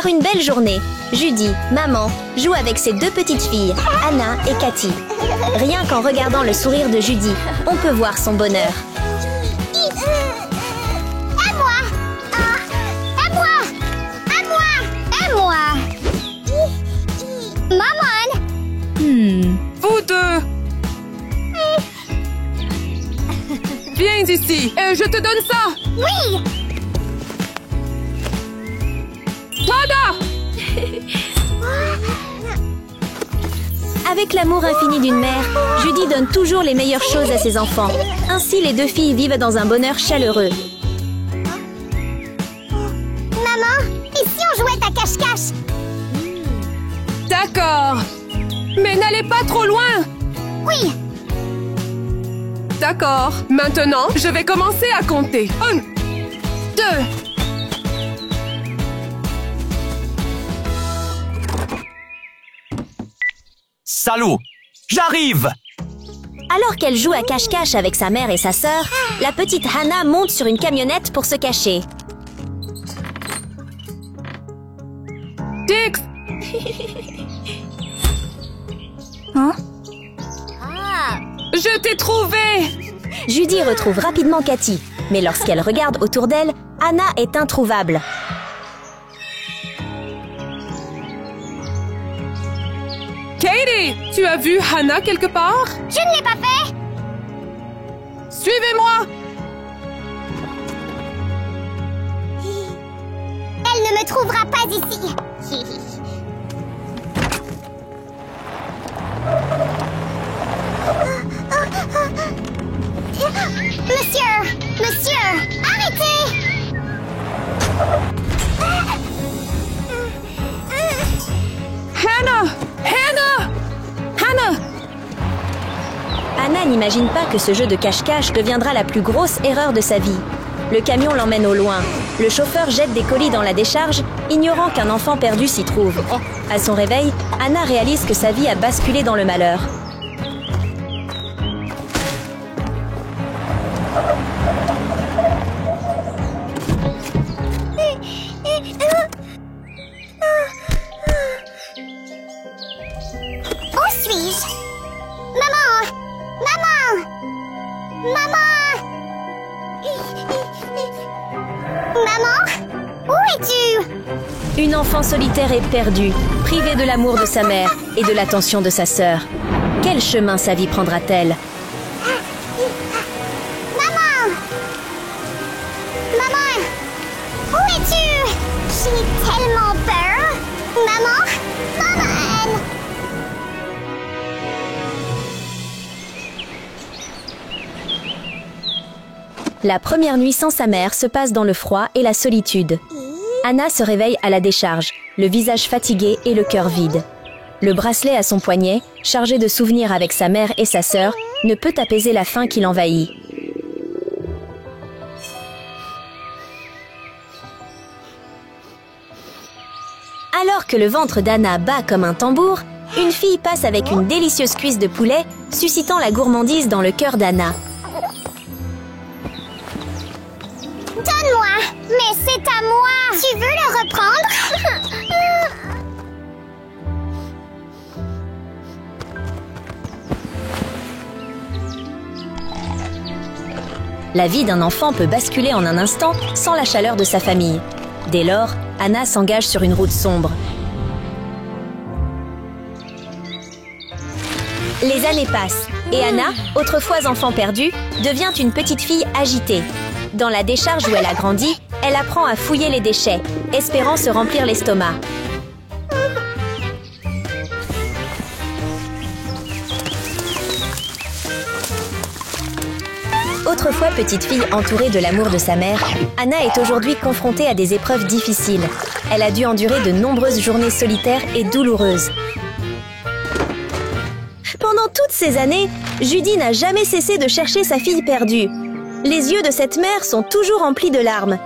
Par une belle journée, Judy, maman, joue avec ses deux petites filles, Anna et Cathy. Rien qu'en regardant le sourire de Judy, on peut voir son bonheur. À moi! À moi! À moi! À moi! Maman! Vous deux! Viens ici et je te donne ça! Oui! Tada! Avec l'amour infini d'une mère, Judy donne toujours les meilleures choses à ses enfants. Ainsi, les deux filles vivent dans un bonheur chaleureux. Maman, et si on jouait à cache-cache? D'accord! Mais n'allez pas trop loin! Oui! D'accord. Maintenant, je vais commencer à compter. 1, 2... Salaud! J'arrive! Alors qu'elle joue à cache-cache avec sa mère et sa sœur, la petite Hannah monte sur une camionnette pour se cacher. Dix! Je t'ai trouvé! Judy retrouve rapidement Cathy, mais lorsqu'elle regarde autour d'elle, Anna est introuvable. Katie, tu as vu Hannah quelque part? Je ne l'ai pas fait! Suivez-moi! Elle ne me trouvera pas ici! Monsieur! Monsieur! Arrêtez! Hannah! Hannah! Hannah! Anna n'imagine pas que ce jeu de cache-cache deviendra la plus grosse erreur de sa vie. Le camion l'emmène au loin. Le chauffeur jette des colis dans la décharge, ignorant qu'un enfant perdu s'y trouve. À son réveil, Anna réalise que sa vie a basculé dans le malheur. Où suis-je? Maman! Maman! Maman! Maman? Où es-tu? Une enfant solitaire est perdue, privée de l'amour de sa mère et de l'attention de sa sœur. Quel chemin sa vie prendra-t-elle? Maman! Maman! Où es-tu? J'ai tellement peur! Maman! Maman! La première nuit sans sa mère se passe dans le froid et la solitude. Anna se réveille à la décharge, le visage fatigué et le cœur vide. Le bracelet à son poignet, chargé de souvenirs avec sa mère et sa sœur, ne peut apaiser la faim qui l'envahit. Alors que le ventre d'Anna bat comme un tambour, une fille passe avec une délicieuse cuisse de poulet, suscitant la gourmandise dans le cœur d'Anna. Donne-moi! Mais c'est à moi! Tu veux le reprendre? La vie d'un enfant peut basculer en un instant sans la chaleur de sa famille. Dès lors, Anna s'engage sur une route sombre. Les années passent et Anna, autrefois enfant perdue, devient une petite fille agitée. Dans la décharge où elle a grandi, elle apprend à fouiller les déchets, espérant se remplir l'estomac. Autrefois petite fille entourée de l'amour de sa mère, Anna est aujourd'hui confrontée à des épreuves difficiles. Elle a dû endurer de nombreuses journées solitaires et douloureuses. Pendant toutes ces années, Judy n'a jamais cessé de chercher sa fille perdue. Les yeux de cette mère sont toujours remplis de larmes.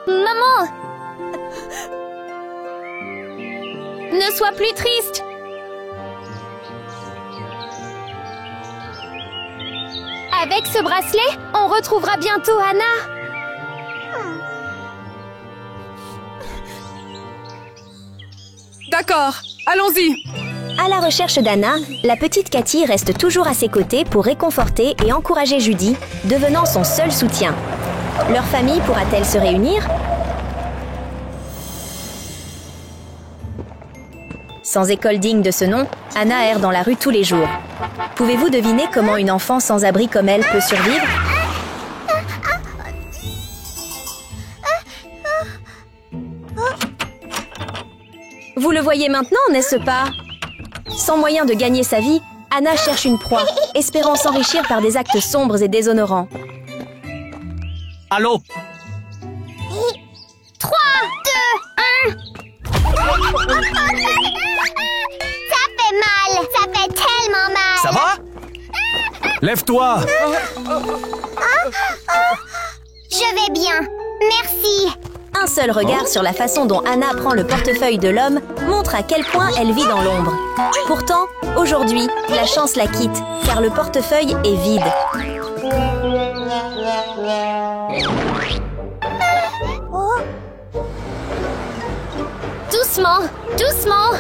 Maman! Ne sois plus triste! Avec ce bracelet, on retrouvera bientôt Anna. D'accord, allons-y. À la recherche d'Anna, la petite Cathy reste toujours à ses côtés pour réconforter et encourager Judy, devenant son seul soutien. Leur famille pourra-t-elle se réunir? Sans école digne de ce nom, Anna erre dans la rue tous les jours. Pouvez-vous deviner comment une enfant sans abri comme elle peut survivre? Vous le voyez maintenant, n'est-ce pas? Sans moyen de gagner sa vie, Anna cherche une proie, espérant s'enrichir par des actes sombres et déshonorants. Allô? 3, 2, 1. Ça fait mal. Ça fait tellement mal. Ça va? Lève-toi! Je vais bien. Merci. Un seul regard sur la façon dont Anna prend le portefeuille de l'homme montre à quel point elle vit dans l'ombre. Pourtant, aujourd'hui, la chance la quitte, car le portefeuille est vide. Doucement, doucement.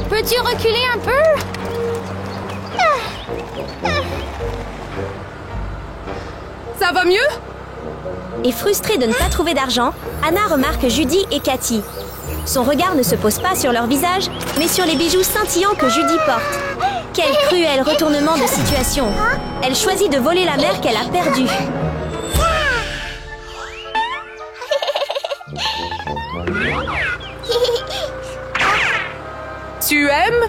Peux-tu reculer un peu? Ça va mieux? Et frustrée de ne pas trouver d'argent, Anna remarque Judy et Cathy. Son regard ne se pose pas sur leur visage, mais sur les bijoux scintillants que Judy porte. Quel cruel retournement de situation! Elle choisit de voler la mère qu'elle a perdue. Tu aimes?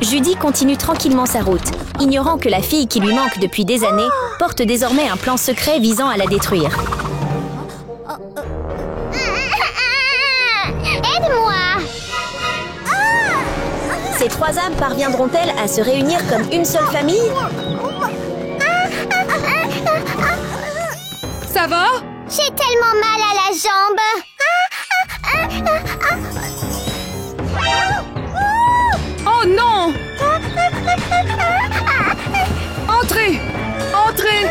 Judy continue tranquillement sa route, ignorant que la fille qui lui manque depuis des années porte désormais un plan secret visant à la détruire. Aide-moi. Ces trois âmes parviendront-elles à se réunir comme une seule famille? Ça va? J'ai tellement mal à la jambe. Oh non! Entrez! Entrez!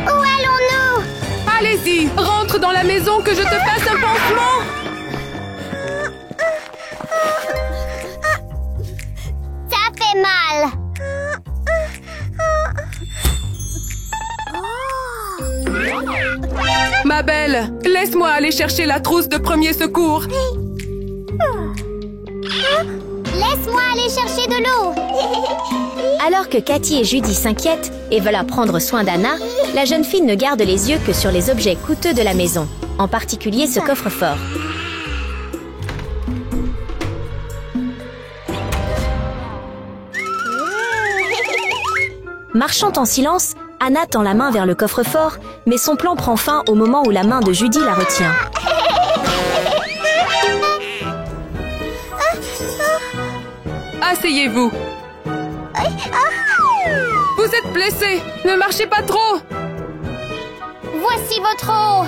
Où allons-nous? Allez-y! Rentre dans la maison que je te fasse un pansement! Ça fait mal. Ma belle, laisse-moi aller chercher la trousse de premier secours. Laisse-moi aller chercher de l'eau. Alors que Cathy et Judy s'inquiètent et veulent prendre soin d'Anna, la jeune fille ne garde les yeux que sur les objets coûteux de la maison, en particulier ce coffre-fort. Marchant en silence, Anna tend la main vers le coffre-fort, mais son plan prend fin au moment où la main de Judy la retient. Asseyez-vous. Vous êtes blessé. Ne marchez pas trop. Voici votre eau.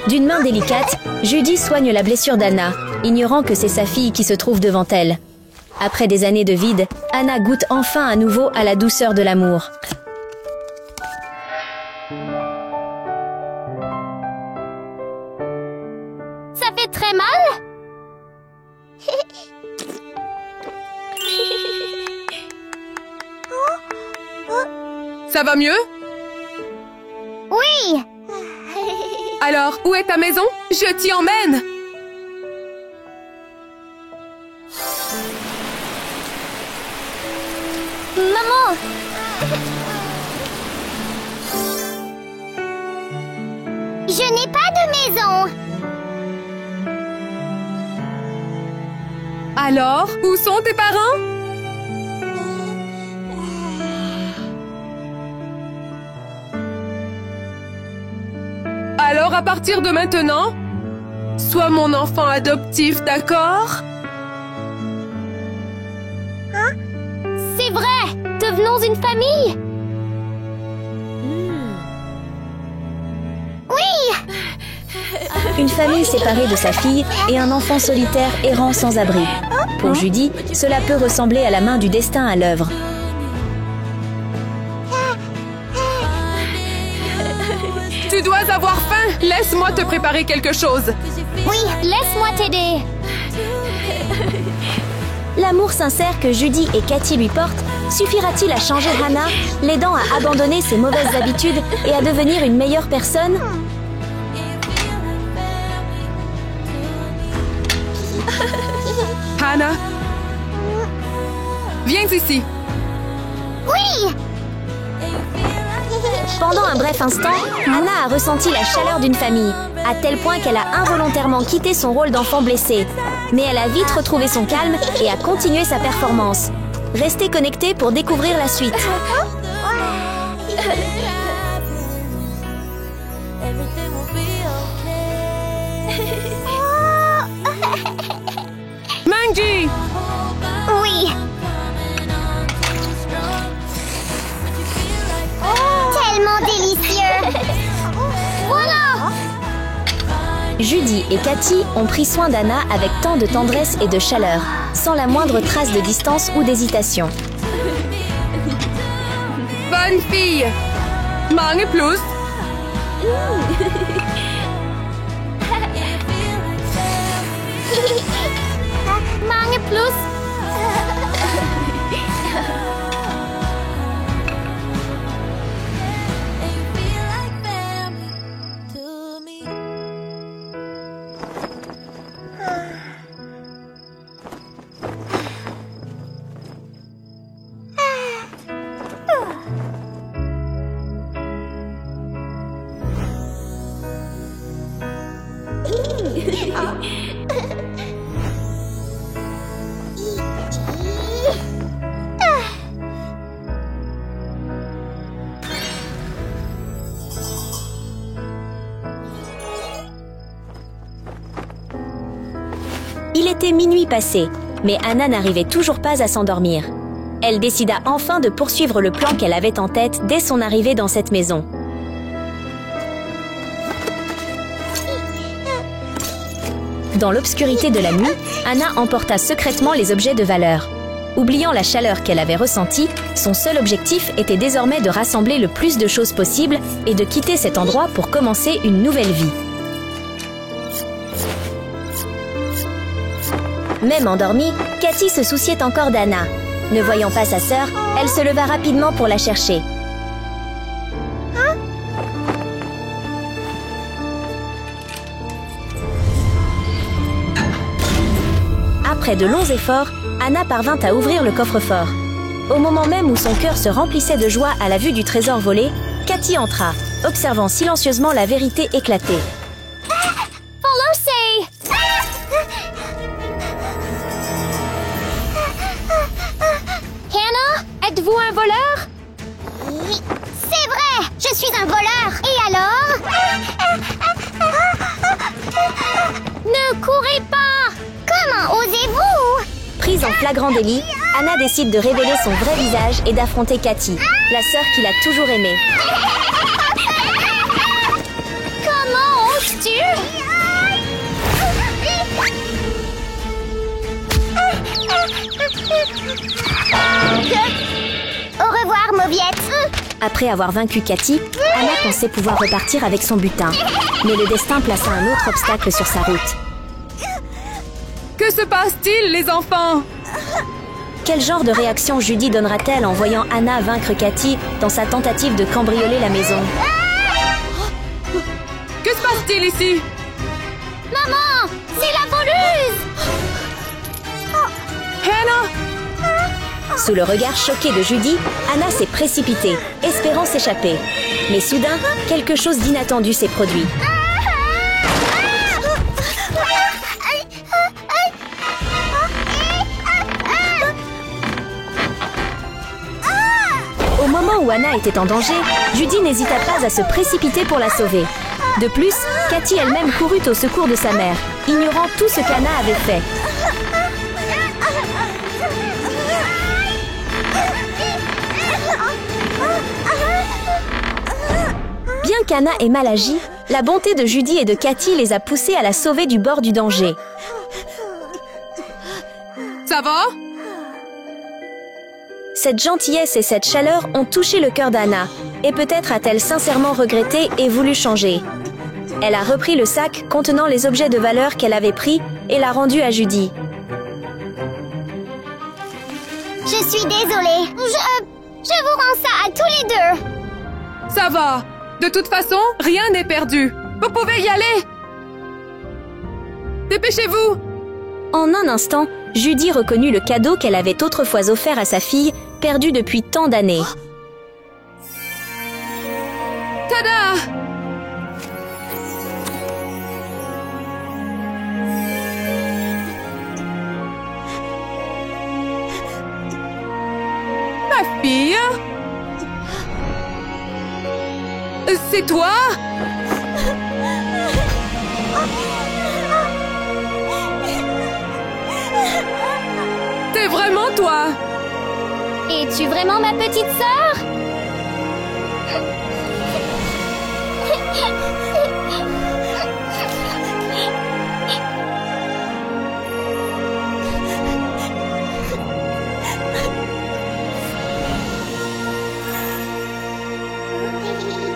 D'une main délicate, Judy soigne la blessure d'Anna, ignorant que c'est sa fille qui se trouve devant elle. Après des années de vide, Anna goûte enfin à nouveau à la douceur de l'amour. Ça fait très mal. Ça va mieux? Oui. Alors, où est ta maison? Je t'y emmène. Maman. Je n'ai pas de maison. Alors, où sont tes parents? Alors, à partir de maintenant, sois mon enfant adoptif, d'accord? C'est vrai. Devenons une famille. Oui. Une famille séparée de sa fille et un enfant solitaire errant sans abri. Pour Judy, cela peut ressembler à la main du destin à l'œuvre. Tu dois avoir faim. Laisse-moi te préparer quelque chose. Oui, laisse-moi t'aider. L'amour sincère que Judy et Cathy lui portent suffira-t-il à changer Hannah, l'aidant à abandonner ses mauvaises habitudes et à devenir une meilleure personne? Hannah, viens ici. Oui! Pendant un bref instant, Hannah a ressenti la chaleur d'une famille, à tel point qu'elle a involontairement quitté son rôle d'enfant blessé. Mais elle a vite retrouvé son calme et a continué sa performance. Restez connectés pour découvrir la suite. Mangy! Oui! Tellement délicieux! Voilà! Judy et Cathy ont pris soin d'Hannah avec tant de tendresse et de chaleur, sans la moindre trace de distance ou d'hésitation. Bonne fille! Mange plus! Mange plus! Il était minuit passé, mais Hannah n'arrivait toujours pas à s'endormir. Elle décida enfin de poursuivre le plan qu'elle avait en tête dès son arrivée dans cette maison. Dans l'obscurité de la nuit, Hannah emporta secrètement les objets de valeur. Oubliant la chaleur qu'elle avait ressentie, son seul objectif était désormais de rassembler le plus de choses possible et de quitter cet endroit pour commencer une nouvelle vie. Même endormie, Cathy se souciait encore d'Hannah. Ne voyant pas sa sœur, elle se leva rapidement pour la chercher. Après de longs efforts, Hannah parvint à ouvrir le coffre-fort. Au moment même où son cœur se remplissait de joie à la vue du trésor volé, Cathy entra, observant silencieusement la vérité éclater. Êtes-vous un voleur? C'est vrai! Je suis un voleur! Et alors? Ne courez pas! Comment osez-vous? Prise en flagrant délit, Hannah décide de révéler son vrai visage et d'affronter Cathy, la sœur qu'il a toujours aimée. Comment oses-tu? Au revoir, Mauviette. Après avoir vaincu Cathy, Hannah pensait pouvoir repartir avec son butin. Mais le destin plaça un autre obstacle sur sa route. Que se passe-t-il, les enfants? Quel genre de réaction Judy donnera-t-elle en voyant Hannah vaincre Cathy dans sa tentative de cambrioler la maison? Que se passe-t-il ici? Maman, c'est la voleuse! Hannah! Sous le regard choqué de Judy, Hannah s'est précipitée, espérant s'échapper. Mais soudain, quelque chose d'inattendu s'est produit. Au moment où Hannah était en danger, Judy n'hésita pas à se précipiter pour la sauver. De plus, Cathy elle-même courut au secours de sa mère, ignorant tout ce qu'Hannah avait fait. Bien qu'Hannah ait mal agi, la bonté de Judy et de Cathy les a poussés à la sauver du bord du danger. Ça va? Cette gentillesse et cette chaleur ont touché le cœur d'Anna, et peut-être a-t-elle sincèrement regretté et voulu changer. Elle a repris le sac contenant les objets de valeur qu'elle avait pris et l'a rendu à Judy. Je suis désolée. Je vous rends ça à tous les deux. Ça va. De toute façon, rien n'est perdu. Vous pouvez y aller. Dépêchez-vous. En un instant, Judy reconnut le cadeau qu'elle avait autrefois offert à sa fille, perdue depuis tant d'années. Tada! Ma fille? C'est toi? C'est vraiment toi? Es-tu vraiment ma petite sœur?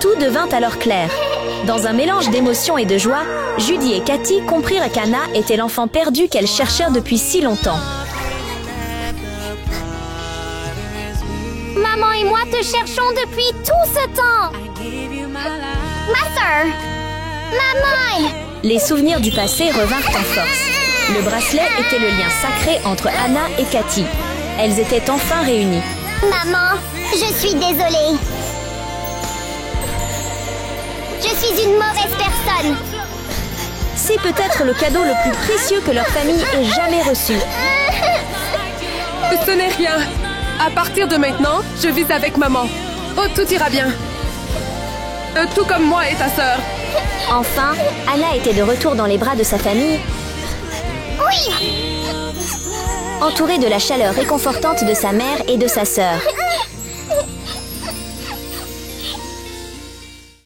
Tout devint alors clair. Dans un mélange d'émotion et de joie, Judy et Cathy comprirent qu'Anna était l'enfant perdu qu'elles cherchèrent depuis si longtemps. Maman et moi te cherchons depuis tout ce temps. Ma sœur. Maman. Les souvenirs du passé revinrent en force. Le bracelet était le lien sacré entre Anna et Cathy. Elles étaient enfin réunies. Maman, je suis désolée. Je suis une mauvaise personne. C'est peut-être le cadeau le plus précieux que leur famille ait jamais reçu. Ce n'est rien. À partir de maintenant, je vis avec maman. Oh, tout ira bien. Tout comme moi et ta sœur. Enfin, Anna était de retour dans les bras de sa famille, Oui. entourée de la chaleur réconfortante de sa mère et de sa sœur.